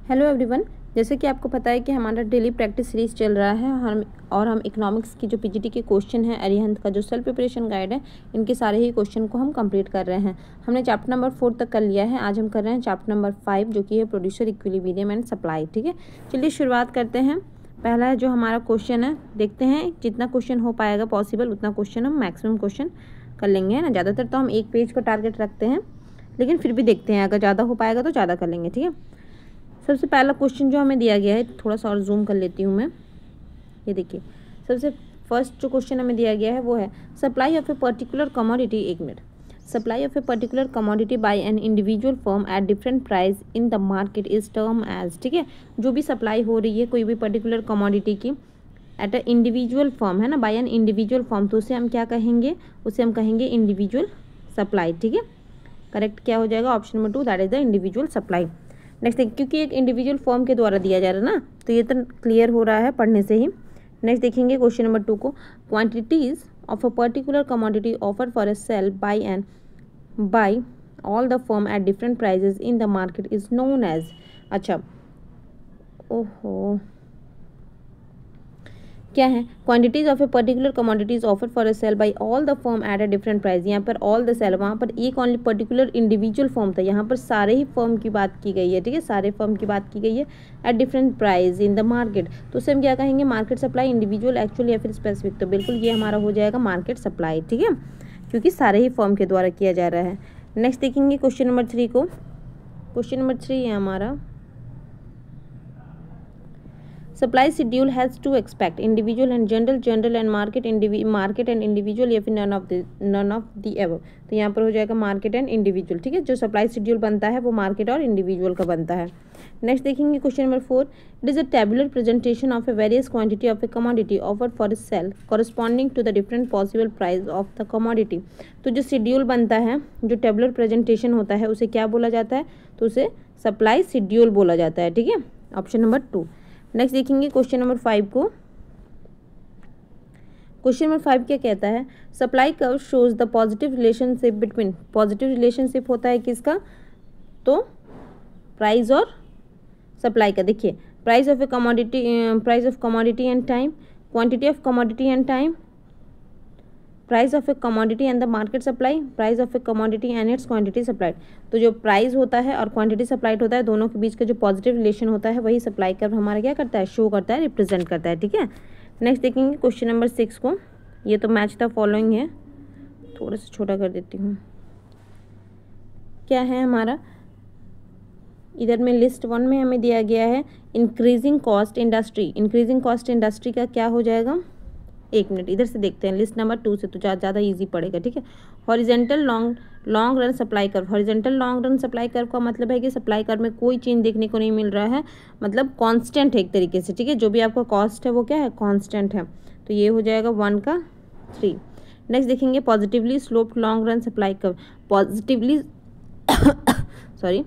Hello everyone. जैसे कि आपको पता है कि हमारा डेली प्रैक्टिस सीरीज चल रहा है हम इकोनॉमिक्स की जो पीजीटी के क्वेश्चन है अरिहंत का जो सेल्फ प्रिपरेशन गाइड है इनके सारे ही क्वेश्चन को हम कंप्लीट कर रहे हैं। हमने चैप्टर नंबर 4 तक कर लिया है। आज हम कर रहे हैं चैप्टर नंबर 5 जो कि है प्रोड्यूसर इक्विलिब्रियम एंड सप्लाई। ठीक है, चलिए शुरुआत करते हैं। पहला जो हमारा क्वेश्चन है, देखते हैं जितना क्वेश्चन हो पाएगा पॉसिबल उतना क्वेश्चन हम मैक्सिमम क्वेश्चन कर लेंगे, है ना। ज़्यादातर तो हम एक पेज का टारगेट रखते हैं, लेकिन फिर भी देखते हैं, अगर ज़्यादा हो पाएगा तो ज़्यादा कर लेंगे। ठीक है, सबसे पहला क्वेश्चन जो हमें दिया गया है, थोड़ा सा और जूम कर लेती हूँ मैं। ये देखिए, सबसे फर्स्ट जो क्वेश्चन हमें दिया गया है वो है supply of a particular commodity. एक minute, supply of a particular commodity by an individual firm at different price in the market is term as. ठीक है, जो भी सप्लाई हो रही है कोई भी पर्टिकुलर कमोडिटी की एट अ इंडिविजुअल फर्म, है ना, बाय एन इंडिविजुअल फर्म, तो उसे हम क्या कहेंगे, उसे हम कहेंगे इंडिविजुअल सप्लाई। ठीक है, करेक्ट क्या हो जाएगा, option number 2, that is the individual supply. Next देखिए, क्योंकि एक इंडिविजुअल फॉर्म के द्वारा दिया जा रहा है ना, तो ये तो क्लियर हो रहा है पढ़ने से ही। नेक्स्ट देखेंगे क्वेश्चन नंबर 2 को, quantities of a particular commodity offer for a sale by all the firm at different prices in the market is known as. अच्छा, ओहो, क्या है, quantities of a particular commodities offer for a sale by all the firm at a different price. यहाँ पर all the cell, वहाँ पर एक only particular individual firm था, यहाँ पर सारे ही फर्म की बात की गई है। ठीक है, सारे फर्म की बात की गई है eight different price in the market, तो उसे हम क्या कहेंगे, मार्केट सप्लाई, इंडिविजुअल, एक्चुअल या फिर स्पेसिफिक। तो बिल्कुल ये हमारा हो जाएगा मार्केट सप्लाई। ठीक है, क्योंकि सारे ही फर्म के द्वारा किया जा रहा है। नेक्स्ट देखेंगे क्वेश्चन नंबर 3 को। क्वेश्चन नंबर 3 है हमारा, supply schedule has two aspect, individual and general and market and individual, या फिर none of the above। तो यहाँ पर हो जाएगा मार्केट एंड इंडिविजुअल। ठीक है, जो सप्लाई शेड्यूल बनता है वो मार्केट और इंडिविजुअल का बनता है। नेक्स्ट देखेंगे question number 4, it is a tabular presentation of a various quantity of a commodity offered for a sale corresponding to the different possible price of the commodity. तो जो शेड्यूल बनता है, जो टेबुलर प्रेजेंटेशन होता है, उसे क्या बोला जाता है, तो उसे सप्लाई शेड्यूल बोला जाता है। ठीक है, ऑप्शन नंबर 2। नेक्स्ट देखेंगे क्वेश्चन नंबर 5 को। क्वेश्चन नंबर 5 क्या कहता है, supply curve shows the positive relationship between, positive relationship होता है किसका, तो प्राइस और सप्लाई का। देखिए, price of a commodity, price of commodity and time, quantity of commodity and time, price of a commodity and the market supply, price of a commodity and it's quantity supplied. तो जो price होता है और quantity supplied होता है, दोनों के बीच का जो पॉजिटिव रिलेशन होता है वही सप्लाई कर्व हमारा क्या करता है, शो करता है, रिप्रेजेंट करता है। ठीक है, नेक्स्ट देखेंगे क्वेश्चन नंबर 6 को। ये तो मैच द फॉलोइंग है, थोड़ा सा छोटा कर देती हूँ। क्या है हमारा, इधर में लिस्ट 1 में हमें दिया गया है increasing cost industry. Increasing cost industry का क्या हो जाएगा, एक मिनट, इधर से देखते हैं लिस्ट नंबर 2 से, तो ज़्यादा इजी पड़ेगा। ठीक है, horizontal long run supply curve. Horizontal long run supply curve का मतलब है कि सप्लाई कर्व में कोई चेंज देखने को नहीं मिल रहा है, मतलब कांस्टेंट है एक तरीके से। ठीक है, जो भी आपका कॉस्ट है वो क्या है, कांस्टेंट है, तो ये हो जाएगा 1 का 3। नेक्स्ट देखेंगे positively sloped long run supply curve. Positively sorry,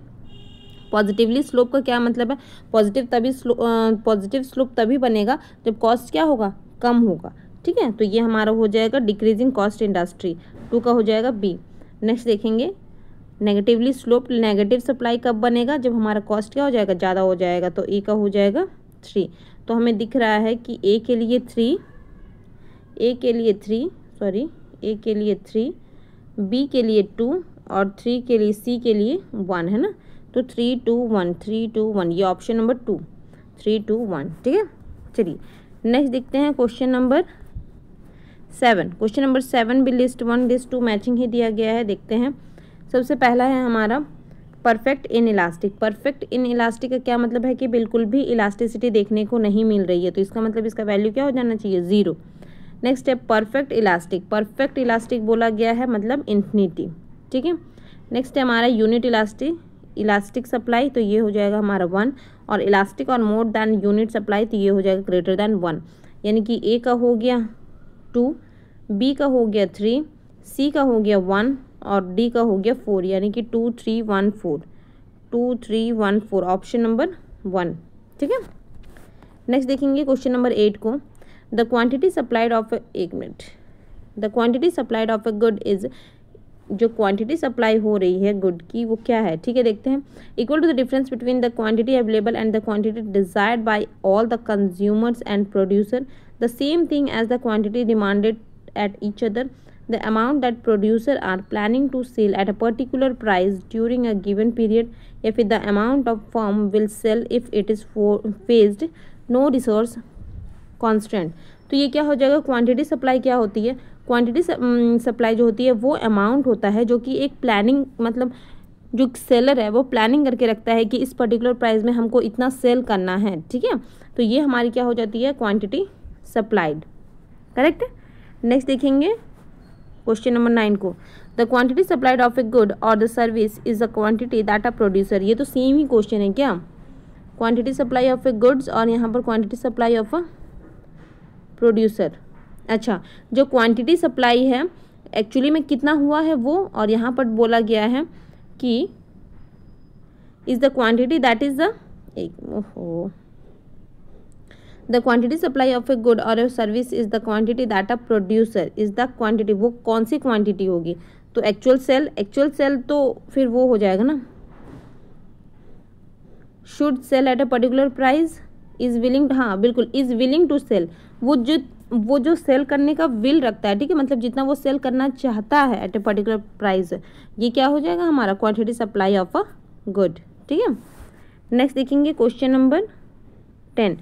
positively slope का क्या मतलब है, पॉजिटिव स्लोप तभी बनेगा जब कॉस्ट क्या होगा, कम होगा। ठीक है, तो ये हमारा हो जाएगा डिक्रीजिंग कॉस्ट इंडस्ट्री, 2 का हो जाएगा बी। नेक्स्ट देखेंगे नेगेटिवली स्लोप, नेगेटिव सप्लाई कब बनेगा, जब हमारा कॉस्ट क्या हो जाएगा, ज़्यादा हो जाएगा, तो ए का हो जाएगा 3। तो हमें दिख रहा है कि ए के लिए 3, ए के लिए 3, बी के लिए 2 और 3 के लिए, सी के लिए 1, है ना। तो 3 2 1, 3 2 1, ये ऑप्शन नंबर 2, 3 2 1। ठीक है, चलिए नेक्स्ट देखते हैं क्वेश्चन नंबर 7। क्वेश्चन नंबर 7 भी लिस्ट 1 लिस्ट 2 मैचिंग ही दिया गया है। देखते हैं, सबसे पहला है हमारा perfect in elastic. Perfect in elastic का क्या मतलब है कि बिल्कुल भी इलास्टिसिटी देखने को नहीं मिल रही है, तो इसका मतलब इसका वैल्यू क्या हो जाना चाहिए, 0। नेक्स्ट है परफेक्ट इलास्टिक। परफेक्ट इलास्टिक बोला गया है मतलब इन्फिनिटी। ठीक है, नेक्स्ट है हमारा यूनिट इलास्टिक सप्लाई, तो ये हो जाएगा हमारा 1, और इलास्टिक और मोर देन यूनिट सप्लाई, तो ये हो जाएगा ग्रेटर देन 1। यानी कि ए का हो गया 2, बी का हो गया 3, सी का हो गया 1 और डी का हो गया 4, यानी कि 2 3 1 4, 2 3 1 4, ऑप्शन नंबर 1। ठीक है, नेक्स्ट देखेंगे क्वेश्चन नंबर 8 को। द क्वांटिटी सप्लाइड ऑफ, एक minute, the quantity supplied of a good is जो क्वांटिटी सप्लाई हो रही है गुड की वो क्या है, ठीक है, देखते हैं। Equal to the difference between the quantity available and the quantity desired by all the consumers and producer, the same thing as the quantity demanded at each other, the amount that producer are planning to sell at a particular price during a given period, if the amount of firm will sell if it is faced no resource constant। तो ये क्या हो जाएगा, quantity supply क्या होती है, quantity supply जो होती है वो अमाउंट होता है जो कि एक प्लानिंग, मतलब जो सेलर है वो प्लानिंग करके रखता है कि इस पर्टिकुलर प्राइस में हमको इतना सेल करना है, ठीक है। तो ये हमारी क्या हो जाती है, क्वांटिटी सप्लाइड, करेक्ट। नेक्स्ट देखेंगे क्वेश्चन नंबर 9 को, the quantity supplied of a good और the service is the quantity that a producer. ये तो सेम ही क्वेश्चन है क्या, quantity supply of a goods और यहाँ पर quantity supply of a producer. अच्छा, जो क्वांटिटी सप्लाई है एक्चुअली में कितना हुआ है वो, और यहाँ पर बोला गया है कि is the quantity that is the the quantity supply of a good और a service is the quantity that a producer is the quantity, वो कौन सी क्वांटिटी होगी, तो एक्चुअल सेल तो फिर वो हो जाएगा ना, should sell at a particular price, is willing, हाँ बिल्कुल, इज विलिंग टू सेल, वो जो सेल करने का विल रखता है, ठीक है, मतलब जितना वो सेल करना चाहता है एट ए पर्टिकुलर प्राइस, ये क्या हो जाएगा हमारा quantity supply of a good, ठीक है। नेक्स्ट देखेंगे question number 10,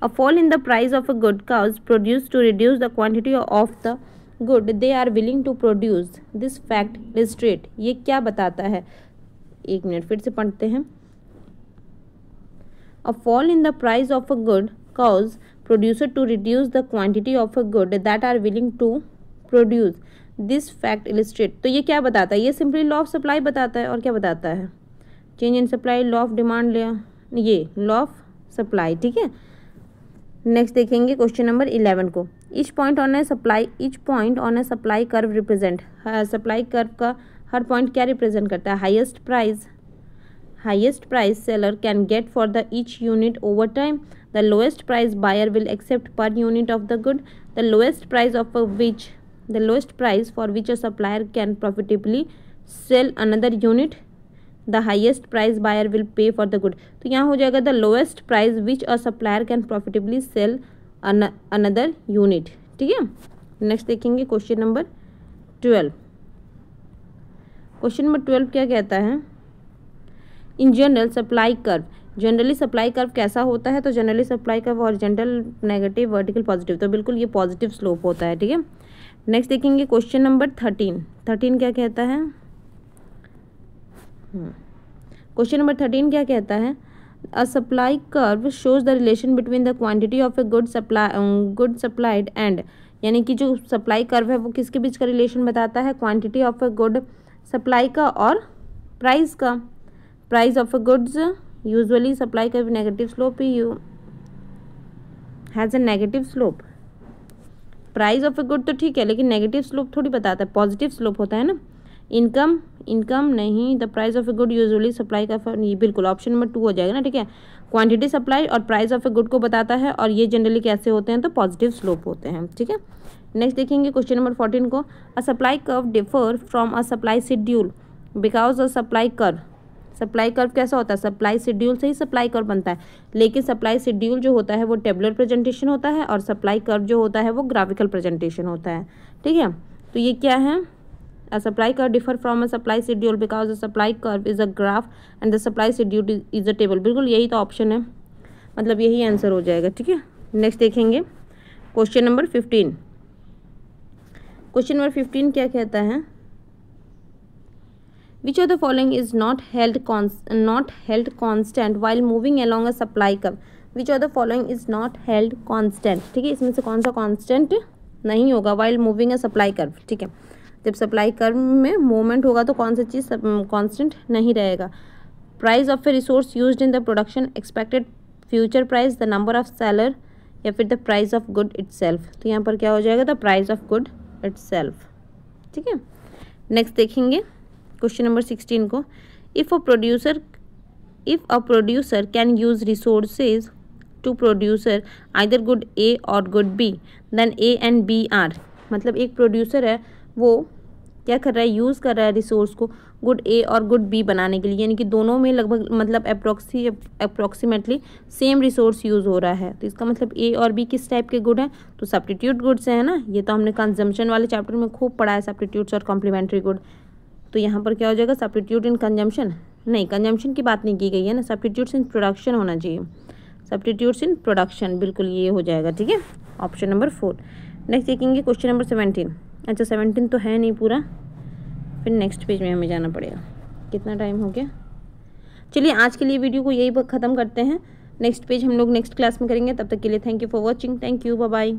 a fall in the price of a good cause produced to reduce the quantity of the good they are willing to produce, this fact illustrate, ये क्या बताता है, एक minute फिर से पढ़ते हैं। a fall in the price of a good cause producer to reduce the quantity of a good that are willing to produce, this fact illustrate, तो ये क्या बताता है, ये सिंपली लॉ ऑफ सप्लाई बताता है, और क्या बताता है, change in supply, law of demand, लिया ये लॉ ऑफ सप्लाई, ठीक है। नेक्स्ट देखेंगे क्वेश्चन नंबर 11 को, each point on a supply curve represent, supply curve का हर पॉइंट क्या रिप्रेजेंट करता है, highest price seller can get for the each unit over time, the lowest price buyer will accept per unit of the good, the lowest price for which a supplier can profitably sell another unit, the highest price buyer will pay for the good, तो यहाँ हो जाएगा the lowest price which a supplier can profitably sell another unit, ठीक है। Next देखेंगे question number 12, question number 12 क्या कहता है, in general supply curve, generally supply curve कैसा होता है, तो generally supply curve horizontal, negative, vertical, positive, तो बिल्कुल ये पॉजिटिव स्लोप होता है, ठीक है। नेक्स्ट देखेंगे क्वेश्चन नंबर 13 क्या कहता है, क्वेश्चन नंबर 13 क्या कहता है, a supply curve shows the relation between the quantity of a good supplied and, यानी कि जो सप्लाई कर्व है वो किसके बीच का रिलेशन बताता है, quantity of a good supply का और प्राइस का, price of a goods usually supply curve negative slope he has a negative slope, price of a good तो ठीक है लेकिन नेगेटिव स्लोप थोड़ी बताता है, पॉजिटिव स्लोप होता है ना, इनकम नहीं, the price of a good usually supply का, ये बिल्कुल ऑप्शन नंबर 2 हो जाएगा ना, ठीक है। क्वांटिटी सप्लाई और प्राइस ऑफ ए गुड को बताता है, और ये जनरली कैसे होते हैं, तो पॉजिटिव स्लोप होते हैं, ठीक है। नेक्स्ट देखेंगे क्वेश्चन नंबर 14 को, a supply curve differ from a supply schedule because a supply curve कैसा होता है, सप्लाई शेड्यूल से ही सप्लाई कर्व बनता है, लेकिन सप्लाई शेड्यूल जो होता है वो टेबुलर प्रेजेंटेशन होता है, और सप्लाई कर्व जो होता है वो ग्राफिकल प्रेजेंटेशन होता है, ठीक है। तो ये क्या है, a supply curve differ from a supply schedule because the supply curve is a graph and the supply schedule is a table, बिल्कुल यही तो ऑप्शन है, मतलब यही आंसर हो जाएगा, ठीक है। नेक्स्ट देखेंगे क्वेश्चन नंबर 15, क्वेश्चन नंबर 15 क्या कहता है, which of the following is not held constant while moving along a supply curve, which of the following is not held constant, ठीक है, इसमें से कौन सा कांस्टेंट नहीं होगा while moving a supply curve, ठीक है, जब सप्लाई कर्व में मूवमेंट होगा तो कौन सी चीज़ कांस्टेंट नहीं रहेगा, price of a resource used in the production, expected future price, the number of seller, या फिर the price of good itself, तो यहाँ पर क्या हो जाएगा, the price of good itself, ठीक है। नेक्स्ट देखेंगे क्वेश्चन नंबर 16 को, if a producer can use resources to producer either good A और good B, then A and B are, मतलब एक प्रोड्यूसर है वो क्या कर रहा है, यूज़ कर रहा है रिसोर्स को गुड ए और गुड बी बनाने के लिए, यानी कि दोनों में लगभग मतलब अप्रोक्सीमेटली सेम रिसोर्स यूज़ हो रहा है। तो इसका मतलब ए और बी किस टाइप के गुड हैं, तो सब्स्टिट्यूट गुड्स है ना। ये तो हमने कंजम्पशन वाले चैप्टर में खूब पढ़ा है, सब्स्टिट्यूट्स और कॉम्प्लीमेंट्री गुड। तो यहाँ पर क्या हो जाएगा, सब्स्टिट्यूट इन कंजम्पशन, नहीं कंजम्पशन की बात नहीं की गई है ना, सब्स्टिट्यूट्स इन प्रोडक्शन होना चाहिए, सब्स्टिट्यूट्स इन प्रोडक्शन, बिल्कुल ये हो जाएगा। ठीक है, ऑप्शन नंबर 4। नेक्स्ट देखेंगे क्वेश्चन नंबर 17। अच्छा 17 तो है नहीं पूरा, फिर नेक्स्ट पेज में हमें जाना पड़ेगा। कितना टाइम हो गया, चलिए आज के लिए वीडियो को यही ख़त्म करते हैं। नेक्स्ट पेज हम लोग नेक्स्ट क्लास में करेंगे। तब तक के लिए thank you for watching, thank you, bye bye.